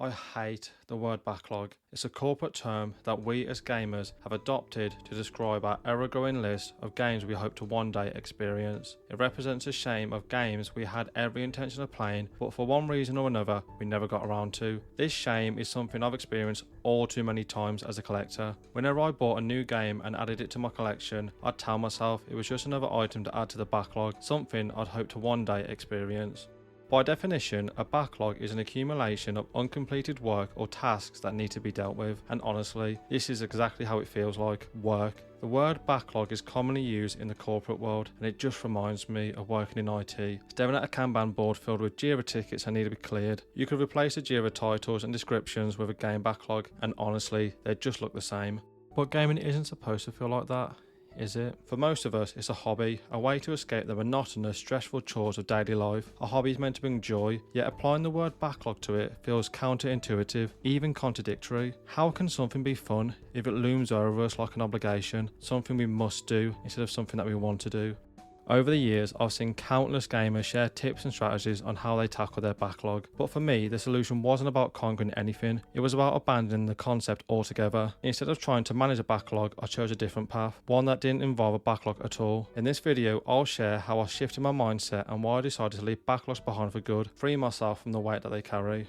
I hate the word backlog. It's a corporate term that we as gamers have adopted to describe our ever-growing list of games we hope to one day experience. It represents a shame of games we had every intention of playing, but for one reason or another, we never got around to. This shame is something I've experienced all too many times as a collector. Whenever I bought a new game and added it to my collection, I'd tell myself it was just another item to add to the backlog, something I'd hope to one day experience. By definition, a backlog is an accumulation of uncompleted work or tasks that need to be dealt with, and honestly, this is exactly how it feels like, work. The word backlog is commonly used in the corporate world, and it just reminds me of working in IT, staring at a Kanban board filled with Jira tickets that need to be cleared. You could replace the Jira titles and descriptions with a game backlog, and honestly, they just look the same. But gaming isn't supposed to feel like that, is it? For most of us, it's a hobby, a way to escape the monotonous, stressful chores of daily life. A hobby is meant to bring joy, yet applying the word backlog to it feels counterintuitive, even contradictory. How can something be fun if it looms over us like an obligation, something we must do instead of something that we want to do? Over the years, I've seen countless gamers share tips and strategies on how they tackle their backlog, but for me, the solution wasn't about conquering anything, it was about abandoning the concept altogether. Instead of trying to manage a backlog, I chose a different path, one that didn't involve a backlog at all. In this video, I'll share how I shifted my mindset and why I decided to leave backlogs behind for good, freeing myself from the weight that they carry.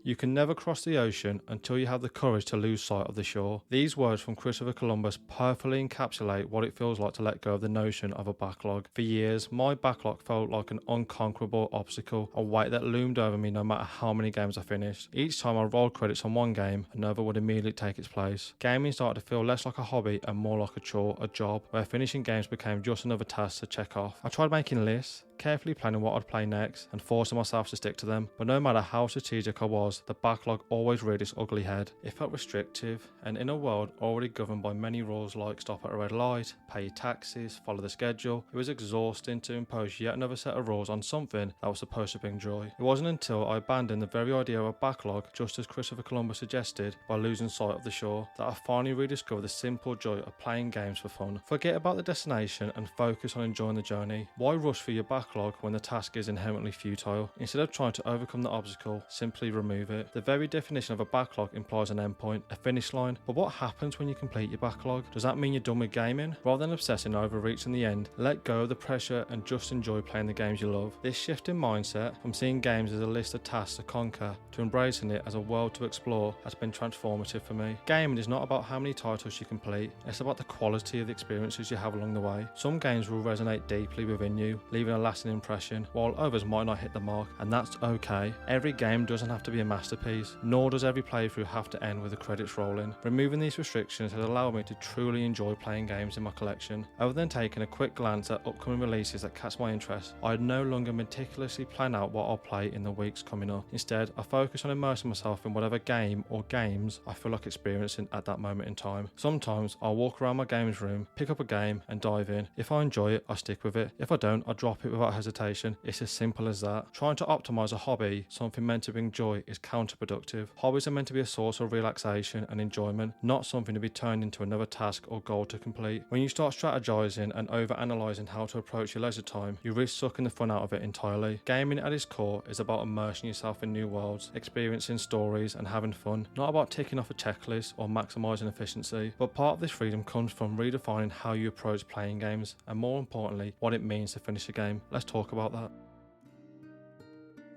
You can never cross the ocean until you have the courage to lose sight of the shore. These words from Christopher Columbus perfectly encapsulate what it feels like to let go of the notion of a backlog. For years, my backlog felt like an unconquerable obstacle, a weight that loomed over me no matter how many games I finished. Each time I rolled credits on one game, another would immediately take its place. Gaming started to feel less like a hobby and more like a chore, a job, where finishing games became just another task to check off. I tried making lists, carefully planning what I'd play next and forcing myself to stick to them, but no matter how strategic I was, the backlog always reared its ugly head. It felt restrictive, and in a world already governed by many rules like stop at a red light, pay your taxes, follow the schedule, it was exhausting to impose yet another set of rules on something that was supposed to bring joy. It wasn't until I abandoned the very idea of a backlog, just as Christopher Columbus suggested, by losing sight of the shore, that I finally rediscovered the simple joy of playing games for fun. Forget about the destination and focus on enjoying the journey. Why rush for your backlog when the task is inherently futile? Instead of trying to overcome the obstacle, simply remove it. The very definition of a backlog implies an endpoint, a finish line, but what happens when you complete your backlog? Does that mean you're done with gaming? Rather than obsessing over reaching the end, let go of the pressure and just enjoy playing the games you love. This shift in mindset, from seeing games as a list of tasks to conquer to embracing it as a world to explore, has been transformative for me. Gaming is not about how many titles you complete, it's about the quality of the experiences you have along the way. Some games will resonate deeply within you, leaving a lasting impression, while others might not hit the mark, and that's okay. Every game doesn't have to be a masterpiece, nor does every playthrough have to end with the credits rolling. Removing these restrictions has allowed me to truly enjoy playing games in my collection. Other than taking a quick glance at upcoming releases that catch my interest, I no longer meticulously plan out what I'll play in the weeks coming up. Instead, I focus on immersing myself in whatever game or games I feel like experiencing at that moment in time. Sometimes I'll walk around my games room, pick up a game and dive in. If I enjoy it, I stick with it. If I don't, I drop it without hesitation. It's as simple as that. Trying to optimize a hobby, something meant to bring joy, is counterproductive. Hobbies are meant to be a source of relaxation and enjoyment, not something to be turned into another task or goal to complete. When you start strategizing and over-analyzing how to approach your leisure time, you risk sucking the fun out of it entirely. Gaming at its core is about immersing yourself in new worlds, experiencing stories and having fun, not about ticking off a checklist or maximizing efficiency. But part of this freedom comes from redefining how you approach playing games, and more importantly, what it means to finish a game. Let's talk about that.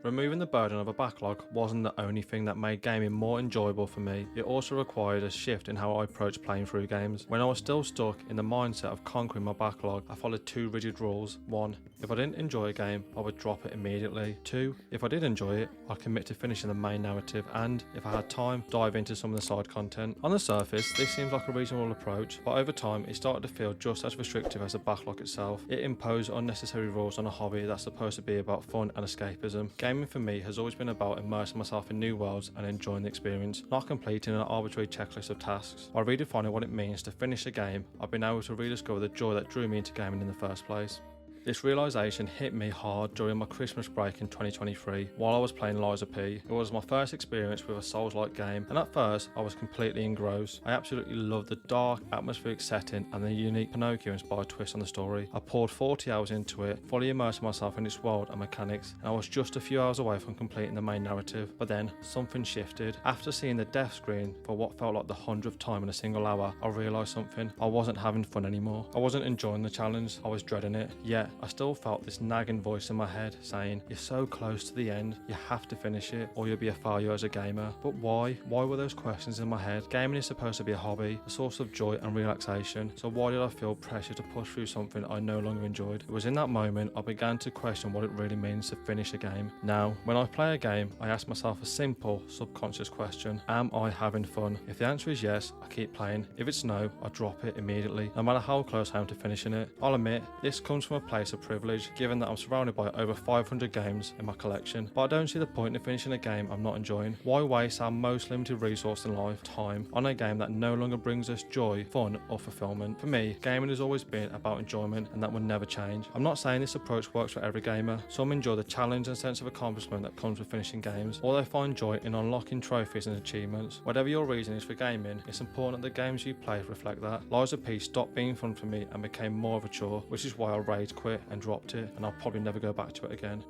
Removing the burden of a backlog wasn't the only thing that made gaming more enjoyable for me. It also required a shift in how I approached playing through games. When I was still stuck in the mindset of conquering my backlog, I followed two rigid rules. 1. If I didn't enjoy a game, I would drop it immediately. 2. If I did enjoy it, I'd commit to finishing the main narrative and, if I had time, dive into some of the side content. On the surface, this seems like a reasonable approach, but over time it started to feel just as restrictive as the backlog itself. It imposed unnecessary rules on a hobby that's supposed to be about fun and escapism. Gaming for me has always been about immersing myself in new worlds and enjoying the experience, not completing an arbitrary checklist of tasks. By redefining what it means to finish a game, I've been able to rediscover the joy that drew me into gaming in the first place. This realisation hit me hard during my Christmas break in 2023 while I was playing Lies of P. It was my first experience with a Souls-like game, and at first I was completely engrossed. I absolutely loved the dark, atmospheric setting and the unique Pinocchio-inspired twist on the story. I poured 40 hours into it, fully immersing myself in its world and mechanics, and I was just a few hours away from completing the main narrative. But then, something shifted. After seeing the death screen for what felt like the 100th time in a single hour, I realised something. I wasn't having fun anymore. I wasn't enjoying the challenge, I was dreading it. Yet, I still felt this nagging voice in my head saying, you're so close to the end, you have to finish it or you'll be a failure as a gamer. But why? Why were those questions in my head? Gaming is supposed to be a hobby, a source of joy and relaxation, so why did I feel pressure to push through something I no longer enjoyed? It was in that moment I began to question what it really means to finish a game. Now, when I play a game, I ask myself a simple, subconscious question. Am I having fun? If the answer is yes, I keep playing. If it's no, I drop it immediately, no matter how close I am to finishing it. I'll admit, this comes from a place of privilege, given that I'm surrounded by over 500 games in my collection, but I don't see the point in finishing a game I'm not enjoying. Why waste our most limited resource in life, time, on a game that no longer brings us joy, fun or fulfillment? For me, gaming has always been about enjoyment, and that will never change. I'm not saying this approach works for every gamer. Some enjoy the challenge and sense of accomplishment that comes with finishing games, or they find joy in unlocking trophies and achievements. Whatever your reason is for gaming, it's important that the games you play reflect that. Lies of P stopped being fun for me and became more of a chore, which is why I rage quit and dropped it, and I'll probably never go back to it again.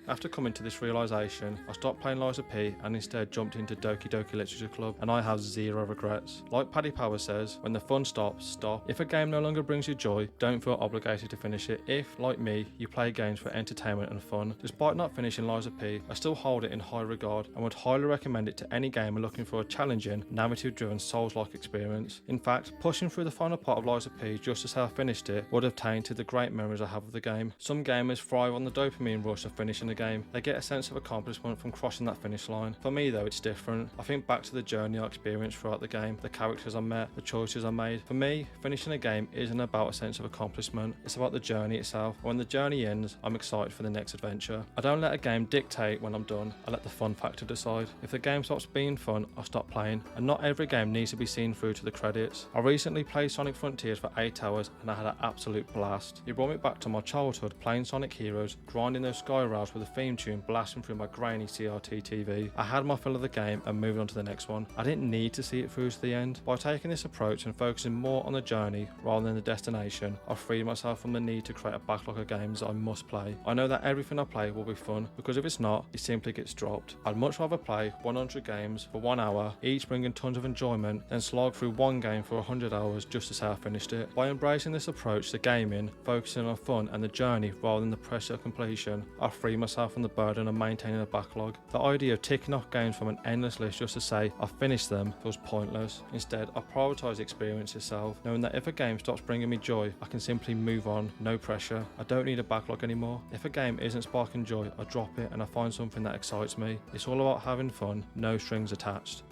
After coming to this realisation, I stopped playing Lies of P and instead jumped into Doki Doki Literature Club, and I have zero regrets. Like Paddy Power says, when the fun stops, stop. If a game no longer brings you joy, don't feel obligated to finish it. If, like me, you play games for entertainment and fun, despite not finishing Lies of P, I still hold it in high regard and would highly recommend it to any gamer looking for a challenging, narrative-driven Souls-like experience. In fact, pushing through the final part of Lies of P just to say I finished it would have tainted the great memories I have of the game. Some gamers thrive on the dopamine rush of finishing a game. They get a sense of accomplishment from crossing that finish line. For me though, it's different. I think back to the journey I experienced throughout the game, the characters I met, the choices I made. For me, finishing a game isn't about a sense of accomplishment, it's about the journey itself. When the journey ends, I'm excited for the next adventure. I don't let a game dictate when I'm done, I let the fun factor decide. If the game stops being fun, I stop playing. And not every game needs to be seen through to the credits. I recently played Sonic Frontiers for 8 hours and I had an absolute blast. It brought me back to my childhood playing Sonic Heroes, grinding those sky rails with a theme tune blasting through my grainy CRT TV. I had my fill of the game and moved on to the next one. I didn't need to see it through to the end. By taking this approach and focusing more on the journey rather than the destination, I've freed myself from the need to create a backlog of games I must play. I know that everything I play will be fun, because if it's not, it simply gets dropped. I'd much rather play 100 games for 1 hour, each bringing tons of enjoyment, than slog through one game for 100 hours just to say I finished it. By embracing this approach to gaming, focusing on fun and the journey rather than the pressure of completion, I've freed myself from the burden of maintaining a backlog. The idea of ticking off games from an endless list just to say I've finished them feels pointless. Instead, I prioritise the experience itself, knowing that if a game stops bringing me joy, I can simply move on, no pressure. I don't need a backlog anymore. If a game isn't sparking joy, I drop it and I find something that excites me. It's all about having fun, no strings attached.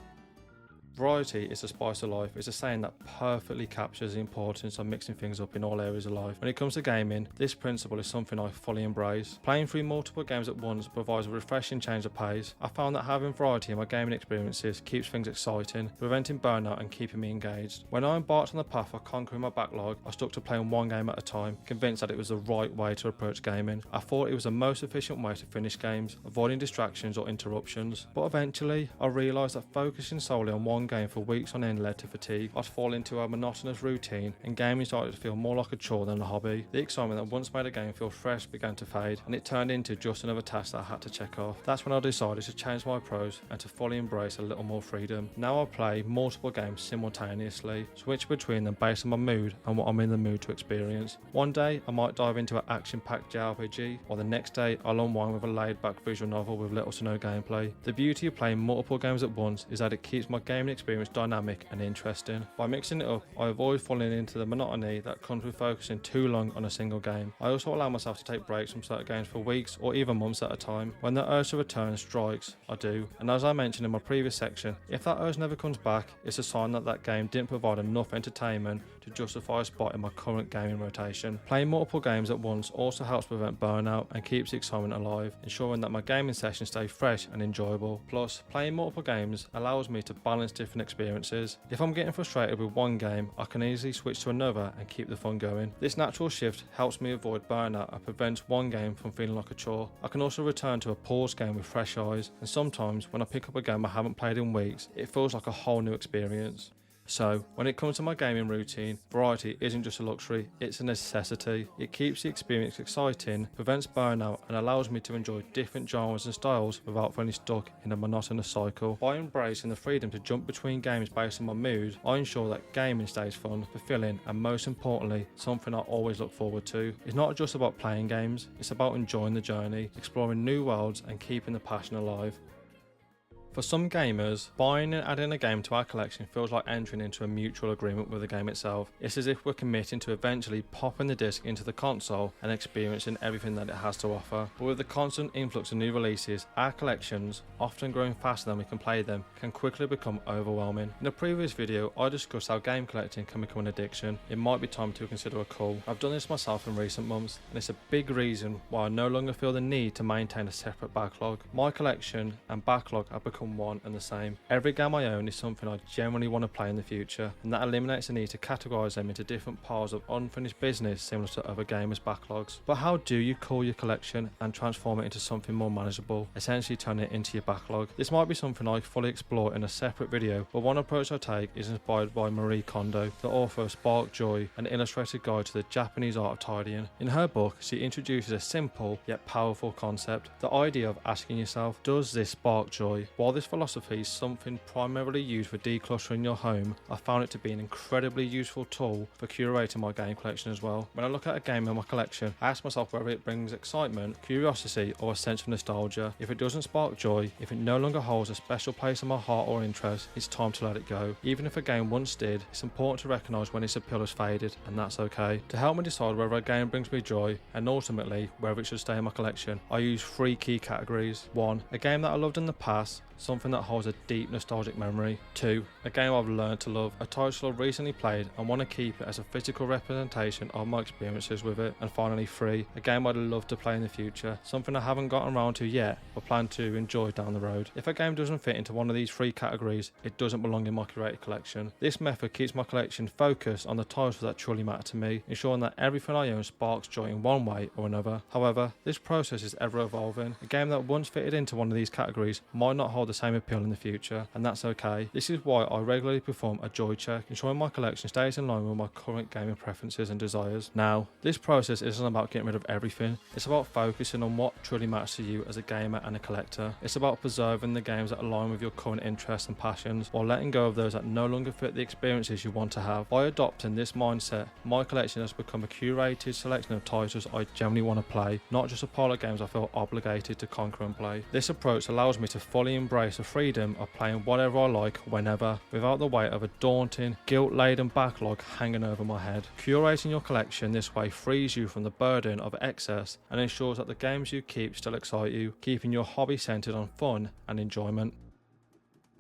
Variety is the spice of life. It's a saying that perfectly captures the importance of mixing things up in all areas of life. When it comes to gaming, this principle is something I fully embrace. Playing through multiple games at once provides a refreshing change of pace. I found that having variety in my gaming experiences keeps things exciting, preventing burnout and keeping me engaged. When I embarked on the path of conquering my backlog, I stuck to playing one game at a time, convinced that it was the right way to approach gaming. I thought it was the most efficient way to finish games, avoiding distractions or interruptions. But eventually, I realised that focusing solely on one game for weeks on end led to fatigue. I'd fall into a monotonous routine and gaming started to feel more like a chore than a hobby. The excitement that once made a game feel fresh began to fade, and it turned into just another task that I had to check off. That's when I decided to change my approach and to fully embrace a little more freedom. Now I play multiple games simultaneously, switch between them based on my mood and what I'm in the mood to experience. One day I might dive into an action-packed JRPG, while the next day I'll unwind with a laid-back visual novel with little to no gameplay. The beauty of playing multiple games at once is that it keeps my gaming experience dynamic and interesting. By mixing it up, I avoid falling into the monotony that comes with focusing too long on a single game. I also allow myself to take breaks from certain games for weeks or even months at a time. When the urge to return strikes, I do. And as I mentioned in my previous section, if that urge never comes back, it's a sign that that game didn't provide enough entertainment to justify a spot in my current gaming rotation. Playing multiple games at once also helps prevent burnout and keeps the excitement alive, ensuring that my gaming sessions stay fresh and enjoyable. Plus, playing multiple games allows me to balance different experiences. If I'm getting frustrated with one game, I can easily switch to another and keep the fun going. This natural shift helps me avoid burnout and prevents one game from feeling like a chore. I can also return to a paused game with fresh eyes, and sometimes when I pick up a game I haven't played in weeks, it feels like a whole new experience. So, when it comes to my gaming routine, variety isn't just a luxury, it's a necessity. It keeps the experience exciting, prevents burnout, and allows me to enjoy different genres and styles without feeling stuck in a monotonous cycle. By embracing the freedom to jump between games based on my mood, I ensure that gaming stays fun, fulfilling, and most importantly, something I always look forward to. It's not just about playing games, it's about enjoying the journey, exploring new worlds, and keeping the passion alive. For some gamers, buying and adding a game to our collection feels like entering into a mutual agreement with the game itself. It's as if we're committing to eventually popping the disc into the console and experiencing everything that it has to offer. But with the constant influx of new releases, our collections, often growing faster than we can play them, can quickly become overwhelming. In a previous video, I discussed how game collecting can become an addiction. It might be time to consider a cull. I've done this myself in recent months, and it's a big reason why I no longer feel the need to maintain a separate backlog. My collection and backlog have become one and the same. Every game I own is something I genuinely want to play in the future, and that eliminates the need to categorise them into different piles of unfinished business similar to other gamers' backlogs. But how do you cull your collection and transform it into something more manageable, essentially turn it into your backlog? This might be something I fully explore in a separate video, but one approach I take is inspired by Marie Kondo, the author of Spark Joy, an illustrated guide to the Japanese art of tidying. In her book, she introduces a simple yet powerful concept, the idea of asking yourself, does this spark joy? While this philosophy is something primarily used for decluttering your home, I found it to be an incredibly useful tool for curating my game collection as well. When I look at a game in my collection, I ask myself whether it brings excitement, curiosity, or a sense of nostalgia. If it doesn't spark joy, if it no longer holds a special place in my heart or interest, it's time to let it go. Even if a game once did, it's important to recognise when its appeal has faded, and that's okay. To help me decide whether a game brings me joy, and ultimately whether it should stay in my collection, I use 3 key categories. 1. A game that I loved in the past, something that holds a deep nostalgic memory. 2. A game I've learned to love, a title I've recently played and want to keep it as a physical representation of my experiences with it. And finally 3. A game I'd love to play in the future, something I haven't gotten around to yet but plan to enjoy down the road. If a game doesn't fit into one of these 3 categories, it doesn't belong in my curated collection. This method keeps my collection focused on the titles that truly matter to me, ensuring that everything I own sparks joy in one way or another. However, this process is ever evolving. A game that once fitted into one of these categories might not hold the same appeal in the future, and that's okay. This is why I regularly perform a joy check, ensuring my collection stays in line with my current gaming preferences and desires. Now, this process isn't about getting rid of everything, it's about focusing on what truly matters to you as a gamer and a collector. It's about preserving the games that align with your current interests and passions, while letting go of those that no longer fit the experiences you want to have. By adopting this mindset, my collection has become a curated selection of titles I genuinely want to play, not just a pile of games I feel obligated to conquer and play. This approach allows me to fully embrace the freedom of playing whatever I like whenever, without the weight of a daunting, guilt-laden backlog hanging over my head. Curating your collection this way frees you from the burden of excess and ensures that the games you keep still excite you, keeping your hobby centered on fun and enjoyment.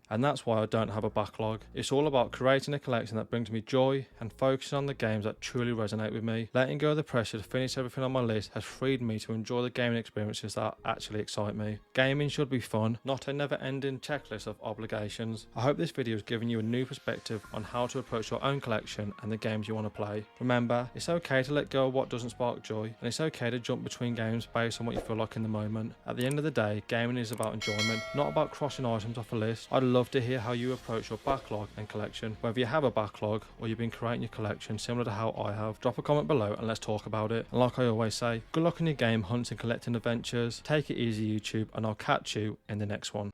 And that's why I don't have a backlog. It's all about creating a collection that brings me joy and focusing on the games that truly resonate with me. Letting go of the pressure to finish everything on my list has freed me to enjoy the gaming experiences that actually excite me. Gaming should be fun, not a never-ending checklist of obligations. I hope this video has given you a new perspective on how to approach your own collection and the games you want to play. Remember, it's okay to let go of what doesn't spark joy, and it's okay to jump between games based on what you feel like in the moment. At the end of the day, gaming is about enjoyment, not about crossing items off a list. I'd love to hear how you approach your backlog and collection. Whether you have a backlog or you've been creating your collection similar to how I have, drop a comment below and let's talk about it. And like I always say, good luck on your game hunts and collecting adventures. Take it easy YouTube, and I'll catch you in the next one.